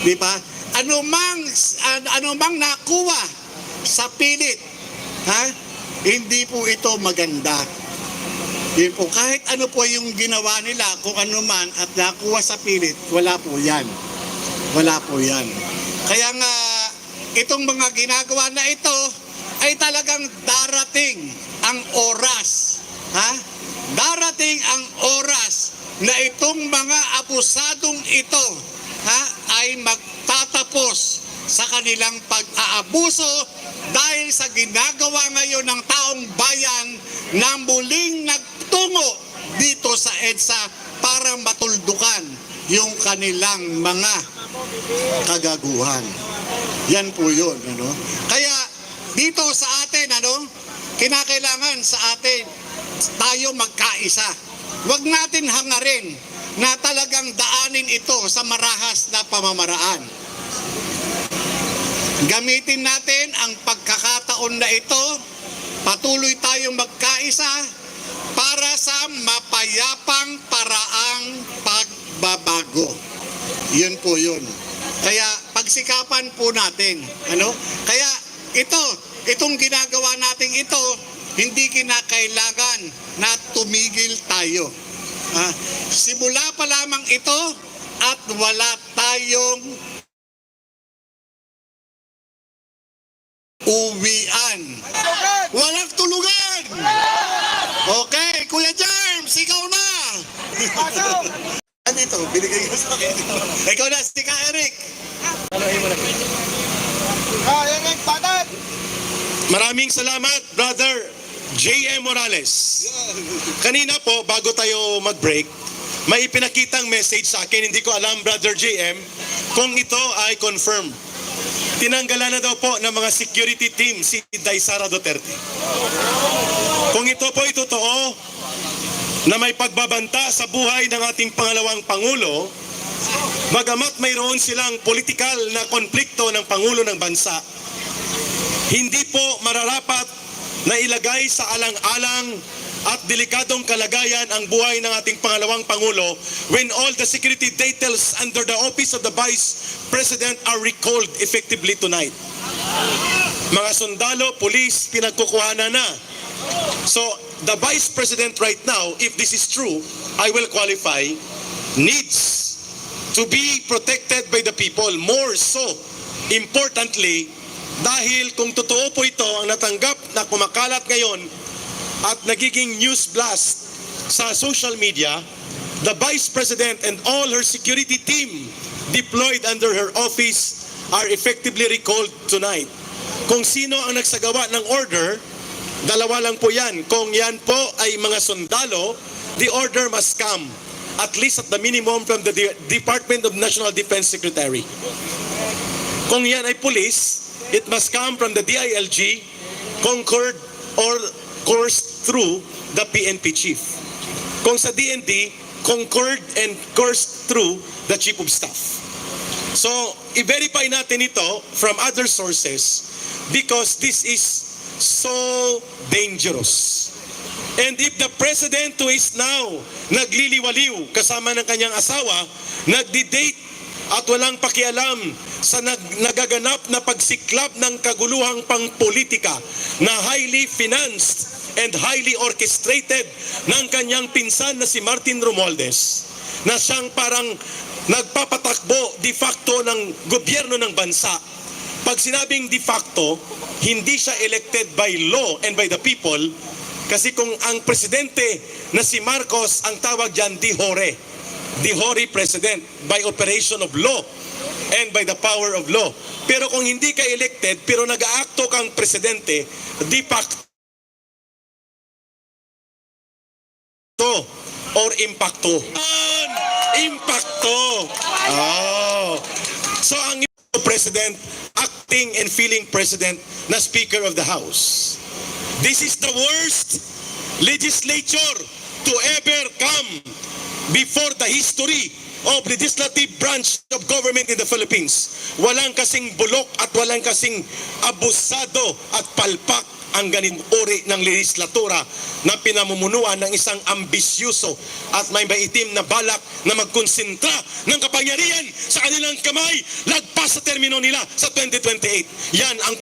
Di ba? Anumang nakuha sa pilit, hindi po ito maganda. Yun po, kahit ano po yung ginawa nila, kung ano man at nakuha sa pilit, wala po yan. Wala po yan. Kaya nga, itong mga ginagawa na ito ay talagang darating ang oras. Darating ang oras na itong mga abusadong ito ay magtatapos sa kanilang pag-aabuso dahil sa ginagawa ngayon ng taong bayan na muling nagtungo dito sa EDSA para matuldukan yung kanilang mga kagaguhan. Yan po yun. Kaya dito sa atin, kinakailangan sa atin tayo magkaisa. Huwag natin hangarin na talagang daanin ito sa marahas na pamamaraan. Gamitin natin ang pagkakataon na ito, patuloy tayong magkaisa para sa mapayapang paraang pagbabago. Yun po yun. Kaya pagsikapan po natin. Kaya itong ginagawa natin ito, hindi kinakailangan na tumigil tayo. Simula pa lamang ito at wala tayong uwian. Walang tulugan! Okay, Kuya Germs, ikaw na! Dito, binigay ko sa akin. Ikaw na, si Ka Eric. Maraming salamat, Brother J.M. Morales. Kanina po, bago tayo mag-break, may ipinakitang message sa akin, hindi ko alam, Brother J.M., kung ito ay confirm. Tinanggalan na daw po ng mga security team si Daisara Duterte. Kung ito po ay totoo, na may pagbabanta sa buhay ng ating pangalawang Pangulo, bagamat mayroon silang politikal na konflikto ng Pangulo ng bansa, hindi po mararapat na ilagay sa alang-alang at delikadong kalagayan ang buhay ng ating pangalawang Pangulo when all the security details under the office of the Vice President are recalled effectively tonight. Mga sundalo, pulis, pinagkukuhanan na. So, the Vice President right now, if this is true, I will qualify, needs to be protected by the people. More so, importantly, dahil kung totoo po ito ang natanggap na kumakalat ngayon at nagiging news blast sa social media, the Vice President and all her security team deployed under her office are effectively recalled tonight. Kung sino ang nagsagawa ng order, dalawa lang po yan. Kung yan po ay mga sundalo, the order must come at least at the minimum from the Department of National Defense Secretary. Kung yan ay police, it must come from the DILG, concurred or coursed through the PNP chief. Kung sa DND, concurred and coursed through the Chief of Staff. So, i-verify natin ito from other sources because this is so dangerous. And if the President who is now nagliliwaliw kasama ng kanyang asawa, nagdi-date at walang pakialam sa nagaganap na pagsiklab ng kaguluhang pangpolitika na highly financed and highly orchestrated ng kanyang pinsan na si Martin Romualdez, na siyang parang nagpapatakbo de facto ng gobyerno ng bansa. Pag sinabing de facto, hindi siya elected by law and by the people, kasi kung ang presidente na si Marcos ang tawag dyan de jure president by operation of law and by the power of law. Pero kung hindi ka elected pero nag-aakto kang presidente, de facto or impacto. Impacto. So ang president, acting and feeling president na Speaker of the House. This is the worst legislature to ever come before the history of legislative branch of government in the Philippines. Walang kasing bulok at walang kasing abusado at palpak ang ganitong uri ng legislatura na pinamumunuan ng isang ambisyuso at may maitim na balak na magkonsentra ng kapangyarihan sa kanilang kamay lagpas sa termino nila sa 2028. Yan ang